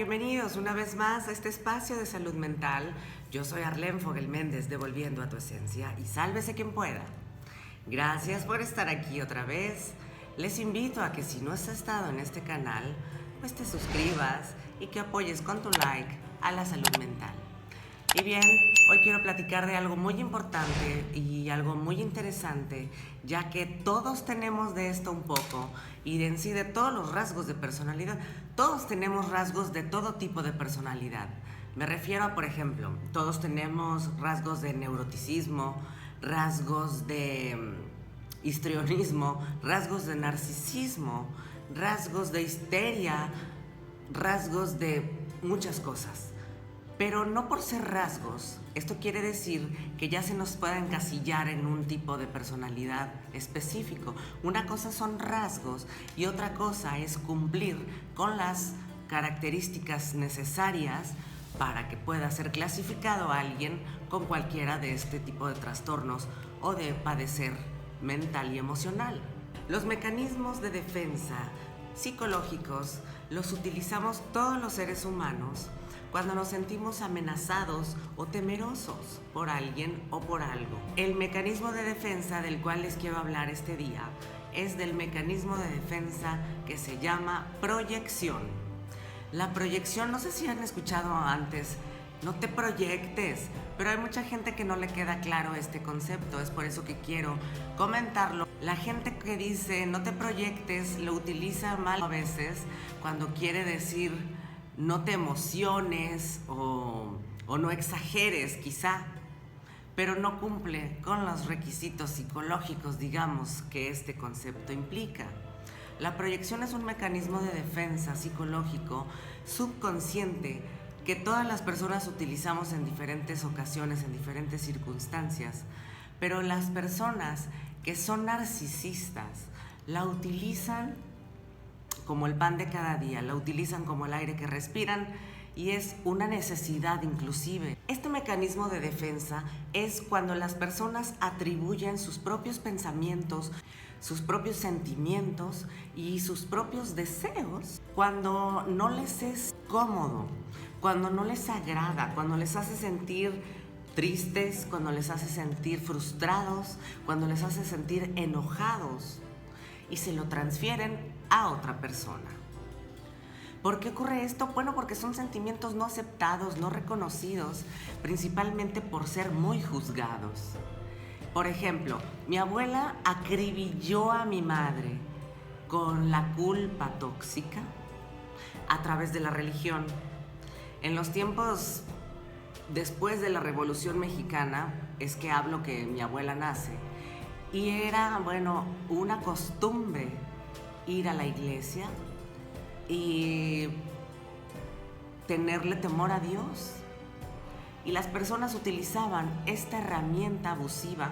bienvenidos una vez más a este espacio de salud mental. Yo soy Arlene Fogel Méndez de Volviendo a tu Esencia y sálvese quien pueda. Gracias por estar aquí otra vez. Les invito a que si no has estado en este canal, pues te suscribas y que apoyes con tu like a la salud mental. Y bien, hoy quiero platicar de algo muy importante y algo muy interesante, ya que todos tenemos de esto un poco y en sí de todos los rasgos de personalidad. Todos tenemos rasgos de todo tipo de personalidad. Me refiero a, por ejemplo, todos tenemos rasgos de neuroticismo, rasgos de histrionismo, rasgos de narcisismo, rasgos de histeria, rasgos de muchas cosas. Pero no por ser rasgos, esto quiere decir que ya se nos pueda encasillar en un tipo de personalidad específico. Una cosa son rasgos y otra cosa es cumplir con las características necesarias para que pueda ser clasificado a alguien con cualquiera de este tipo de trastornos o de padecer mental y emocional. Los mecanismos de defensa psicológicos los utilizamos todos los seres humanos cuando nos sentimos amenazados o temerosos por alguien o por algo. El mecanismo de defensa del cual les quiero hablar este día es del mecanismo de defensa que se llama proyección. La proyección, no sé si han escuchado antes, no te proyectes, pero hay mucha gente que no le queda claro este concepto, es por eso que quiero comentarlo. La gente que dice no te proyectes lo utiliza mal a veces cuando quiere decir no te emociones o no exageres quizá, pero no cumple con los requisitos psicológicos, digamos, que este concepto implica. La proyección es un mecanismo de defensa psicológico subconsciente que todas las personas utilizamos en diferentes ocasiones, en diferentes circunstancias, pero las personas que son narcisistas la utilizan como el pan de cada día, la utilizan como el aire que respiran y es una necesidad inclusive. Este mecanismo de defensa es cuando las personas atribuyen sus propios pensamientos, sus propios sentimientos y sus propios deseos cuando no les es cómodo, cuando no les agrada, cuando les hace sentir tristes, cuando les hace sentir frustrados, cuando les hace sentir enojados y se lo transfieren a otra persona. ¿Por qué ocurre esto? Bueno, porque son sentimientos no aceptados, no reconocidos, principalmente por ser muy juzgados. Por ejemplo, mi abuela acribilló a mi madre con la culpa tóxica a través de la religión. En los tiempos después de la Revolución Mexicana es que hablo que mi abuela nace y era, bueno, una costumbre ir a la iglesia y tenerle temor a Dios. Y las personas utilizaban esta herramienta abusiva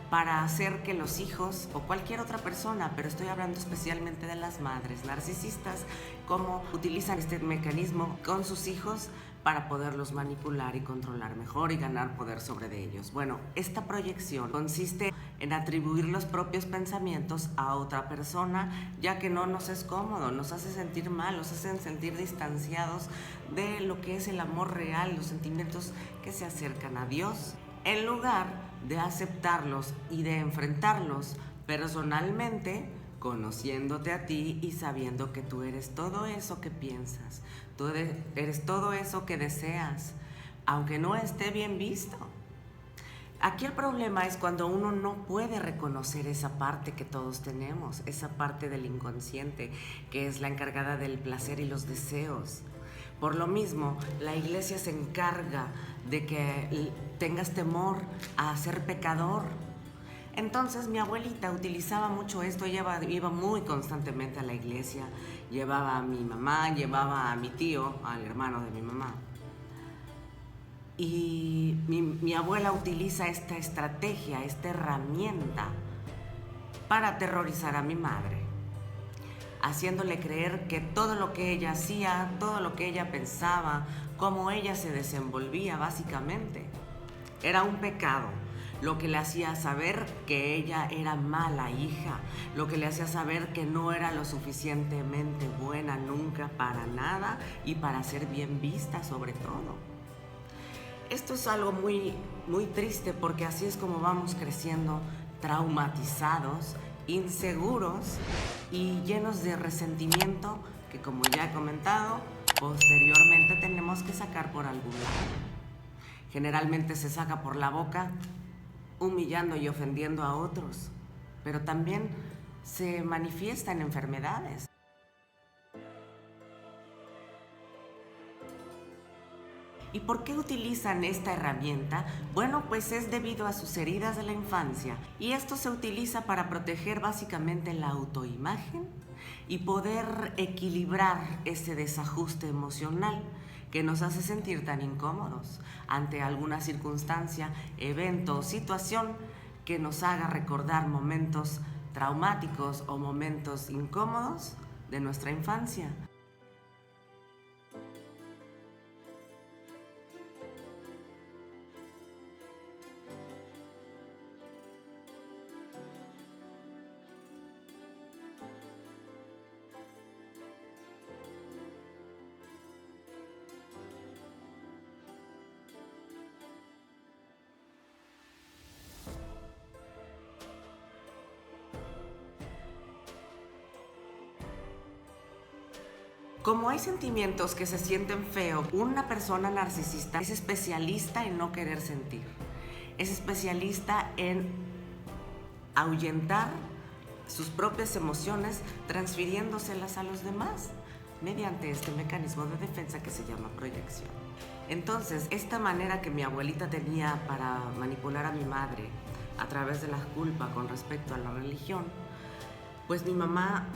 para hacer que los hijos o cualquier otra persona, pero estoy hablando especialmente de las madres narcisistas, cómo utilizan este mecanismo con sus hijos para poderlos manipular y controlar mejor y ganar poder sobre ellos. Bueno, esta proyección consiste en atribuir los propios pensamientos a otra persona, ya que no nos es cómodo, nos hace sentir mal, nos hacen sentir distanciados de lo que es el amor real, los sentimientos que se acercan a Dios, en lugar de aceptarlos y de enfrentarlos personalmente, conociéndote a ti y sabiendo que tú eres todo eso que piensas, tú eres todo eso que deseas, aunque no esté bien visto. Aquí el problema es cuando uno no puede reconocer esa parte que todos tenemos, esa parte del inconsciente, que es la encargada del placer y los deseos. Por lo mismo, la iglesia se encarga de que tengas temor a ser pecador. Entonces mi abuelita utilizaba mucho esto, ella iba muy constantemente a la iglesia, llevaba a mi mamá, llevaba a mi tío, al hermano de mi mamá. Y mi abuela utiliza esta estrategia, esta herramienta para aterrorizar a mi madre, haciéndole creer que todo lo que ella hacía, todo lo que ella pensaba, cómo ella se desenvolvía básicamente, era un pecado. lo que le hacía saber que ella era mala hija, lo que le hacía saber que no era lo suficientemente buena nunca para nada y para ser bien vista sobre todo. Esto es algo muy, muy triste porque así es como vamos creciendo, traumatizados, inseguros y llenos de resentimiento que, como ya he comentado, posteriormente tenemos que sacar por algún lado. Generalmente se saca por la boca, humillando y ofendiendo a otros, pero también se manifiesta en enfermedades. ¿Y por qué utilizan esta herramienta? Bueno, pues es debido a sus heridas de la infancia, y esto se utiliza para proteger básicamente la autoimagen y poder equilibrar ese desajuste emocional que nos hace sentir tan incómodos ante alguna circunstancia, evento o situación que nos haga recordar momentos traumáticos o momentos incómodos de nuestra infancia. Como hay sentimientos que se sienten feos, una persona narcisista es especialista en no querer sentir. Es especialista en ahuyentar sus propias emociones, transfiriéndoselas a los demás mediante este mecanismo de defensa que se llama proyección. Entonces, esta manera que mi abuelita tenía para manipular a mi madre a través de la culpa con respecto a la religión, pues mi mamá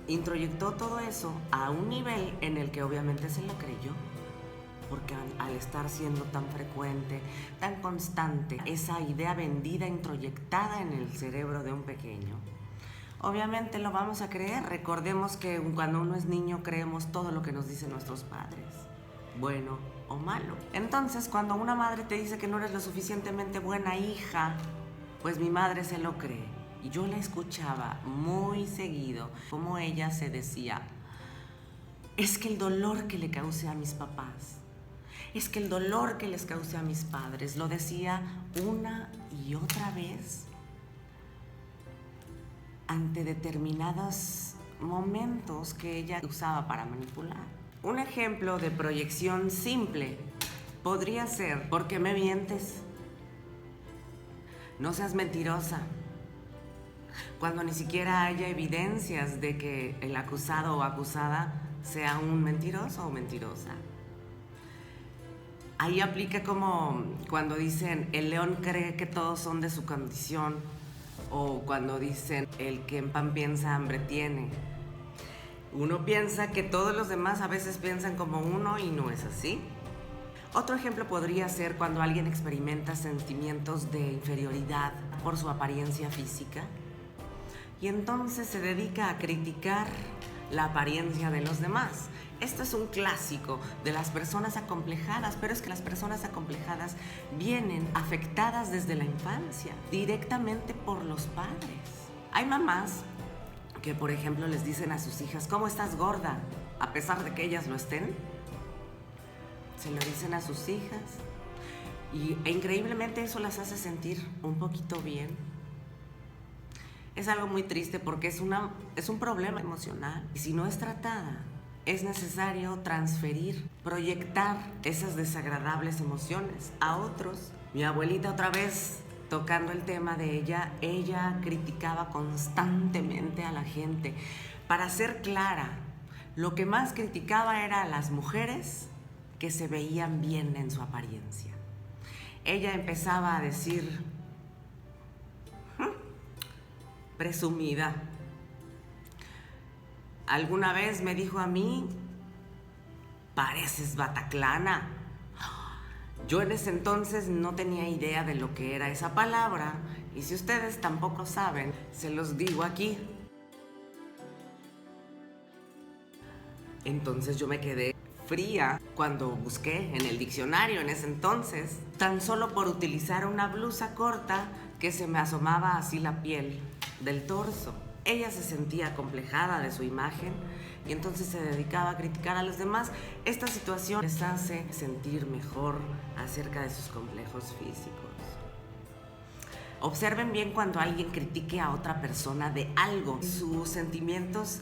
introyectó todo eso a un nivel en el que obviamente se lo creyó, porque al estar siendo tan frecuente, tan constante, esa idea vendida, introyectada en el cerebro de un pequeño, obviamente lo vamos a creer. Recordemos que cuando uno es niño creemos todo lo que nos dicen nuestros padres, bueno o malo. Entonces, cuando una madre te dice que no eres lo suficientemente buena hija, pues mi madre se lo cree. Y yo la escuchaba muy seguido, como ella se decía, es que el dolor que le causé a mis papás, es que el dolor que les causé a mis padres, lo decía una y otra vez ante determinados momentos que ella usaba para manipular. Un ejemplo de proyección simple podría ser, ¿por qué me mientes? No seas mentirosa. Cuando ni siquiera haya evidencias de que el acusado o acusada sea un mentiroso o mentirosa. Ahí aplica como cuando dicen el león cree que todos son de su condición, o cuando dicen el que en pan piensa hambre tiene. Uno piensa que todos los demás a veces piensan como uno y no es así. Otro ejemplo podría ser cuando alguien experimenta sentimientos de inferioridad por su apariencia física y entonces se dedica a criticar la apariencia de los demás. Esto es un clásico de las personas acomplejadas, pero es que las personas acomplejadas vienen afectadas desde la infancia, directamente por los padres. Hay mamás que, por ejemplo, les dicen a sus hijas, ¿cómo estás gorda? A pesar de que ellas lo estén, se lo dicen a sus hijas e increíblemente eso las hace sentir un poquito bien. Es algo muy triste porque es un problema emocional y si no es tratada, es necesario transferir, proyectar esas desagradables emociones a otros. Mi abuelita, otra vez tocando el tema de ella criticaba constantemente a la gente. Para ser clara, lo que más criticaba era a las mujeres que se veían bien en su apariencia. Ella empezaba a decir, presumida. Alguna vez me dijo a mí, pareces bataclana. Yo en ese entonces no tenía idea de lo que era esa palabra y si ustedes tampoco saben, se los digo aquí. Entonces yo me quedé fría cuando busqué en el diccionario en ese entonces, tan solo por utilizar una blusa corta que se me asomaba así la piel del torso. Ella se sentía acomplejada de su imagen y entonces se dedicaba a criticar a los demás. Esta situación les hace sentir mejor acerca de sus complejos físicos. Observen bien cuando alguien critique a otra persona de algo, sus sentimientos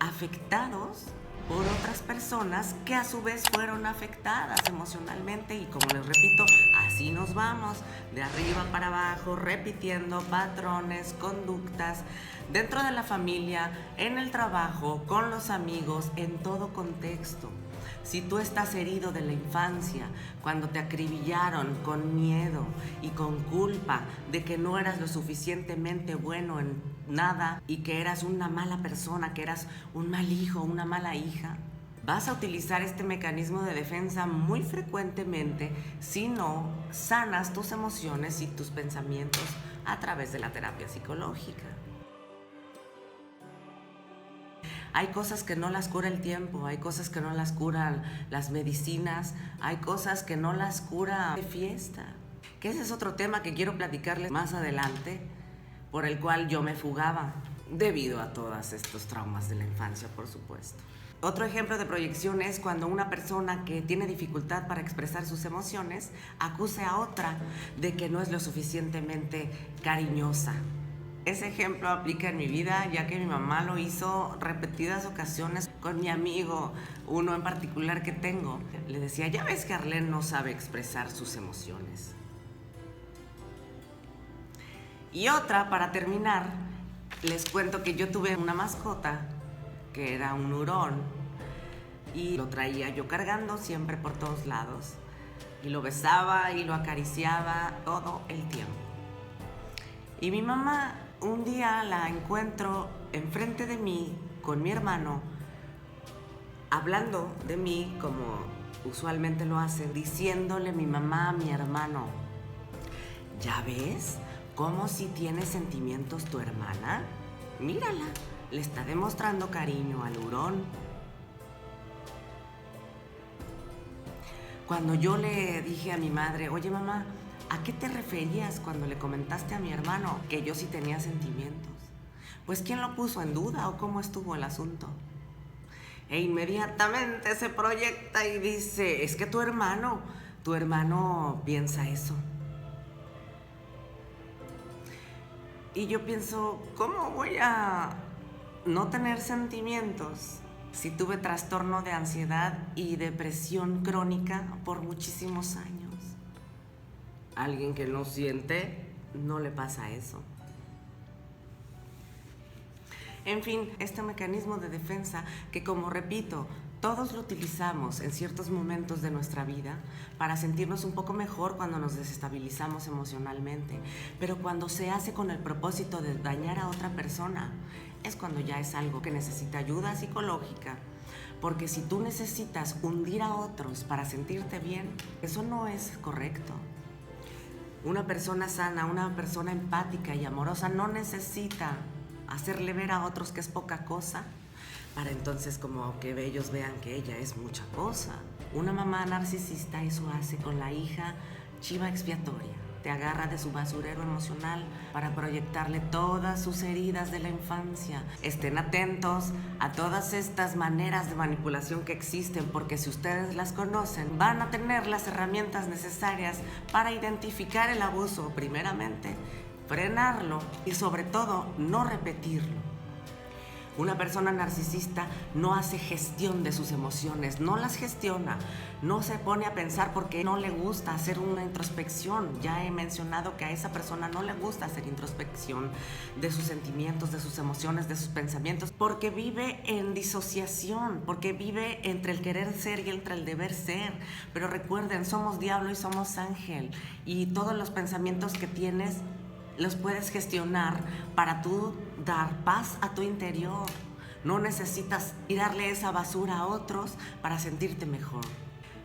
afectados por otras personas que a su vez fueron afectadas emocionalmente, y como les repito, así nos vamos de arriba para abajo repitiendo patrones, conductas dentro de la familia, en el trabajo, con los amigos, en todo contexto. Si tú estás herido de la infancia, cuando te acribillaron con miedo y con culpa de que no eras lo suficientemente bueno en nada y que eras una mala persona, que eras un mal hijo, una mala hija, vas a utilizar este mecanismo de defensa muy frecuentemente si no sanas tus emociones y tus pensamientos a través de la terapia psicológica. Hay cosas que no las cura el tiempo, hay cosas que no las curan las medicinas, hay cosas que no las cura de fiesta. Que ese es otro tema que quiero platicarles más adelante, por el cual yo me fugaba, debido a todos estos traumas de la infancia, por supuesto. Otro ejemplo de proyección es cuando una persona que tiene dificultad para expresar sus emociones acuse a otra de que no es lo suficientemente cariñosa. Ese ejemplo aplica en mi vida, ya que mi mamá lo hizo repetidas ocasiones con mi amigo, uno en particular que tengo. Le decía, ya ves que Arlene no sabe expresar sus emociones. Y otra, para terminar, les cuento que yo tuve una mascota que era un hurón y lo traía yo cargando siempre por todos lados y lo besaba y lo acariciaba todo el tiempo. Y mi mamá, un día la encuentro enfrente de mí con mi hermano, hablando de mí como usualmente lo hace, diciéndole mi mamá a mi hermano, ¿ya ves cómo si tiene sentimientos tu hermana? Mírala, le está demostrando cariño al hurón. Cuando yo le dije a mi madre, oye mamá, ¿a qué te referías cuando le comentaste a mi hermano que yo sí tenía sentimientos? Pues ¿quién lo puso en duda o cómo estuvo el asunto? E inmediatamente se proyecta y dice, es que tu hermano piensa eso. Y yo pienso, ¿cómo voy a no tener sentimientos si tuve trastorno de ansiedad y depresión crónica por muchísimos años? Alguien que no siente, no le pasa eso. En fin, este mecanismo de defensa que, como repito, todos lo utilizamos en ciertos momentos de nuestra vida para sentirnos un poco mejor cuando nos desestabilizamos emocionalmente, pero cuando se hace con el propósito de dañar a otra persona, es cuando ya es algo que necesita ayuda psicológica, porque si tú necesitas hundir a otros para sentirte bien, eso no es correcto. Una persona sana, una persona empática y amorosa no necesita hacerle ver a otros que es poca cosa para entonces como que ellos vean que ella es mucha cosa. Una mamá narcisista eso hace con la hija chiva expiatoria. Te agarra de su basurero emocional para proyectarle todas sus heridas de la infancia. Estén atentos a todas estas maneras de manipulación que existen, porque si ustedes las conocen, van a tener las herramientas necesarias para identificar el abuso, primeramente, frenarlo y sobre todo no repetirlo. Una persona narcisista no hace gestión de sus emociones, no las gestiona, no se pone a pensar porque no le gusta hacer una introspección. Ya he mencionado que a esa persona no le gusta hacer introspección de sus sentimientos, de sus emociones, de sus pensamientos, porque vive en disociación, porque vive entre el querer ser y entre el deber ser. Pero recuerden, somos diablo y somos ángel, y todos los pensamientos que tienes los puedes gestionar para tú dar paz a tu interior. No necesitas tirarle esa basura a otros para sentirte mejor.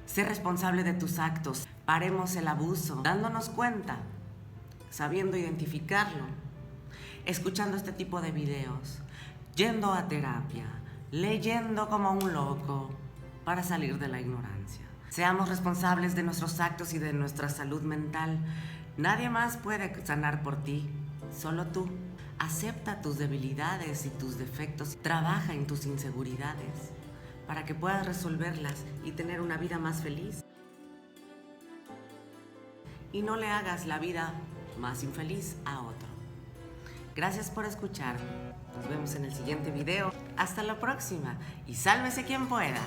Sé responsable de tus actos. Paremos el abuso, dándonos cuenta, sabiendo identificarlo, escuchando este tipo de videos, yendo a terapia, leyendo como un loco, para salir de la ignorancia. Seamos responsables de nuestros actos y de nuestra salud mental. Nadie más puede sanar por ti, solo tú. Acepta tus debilidades y tus defectos. Trabaja en tus inseguridades para que puedas resolverlas y tener una vida más feliz. Y no le hagas la vida más infeliz a otro. Gracias por escucharme. Nos vemos en el siguiente video. Hasta la próxima y sálvese quien pueda.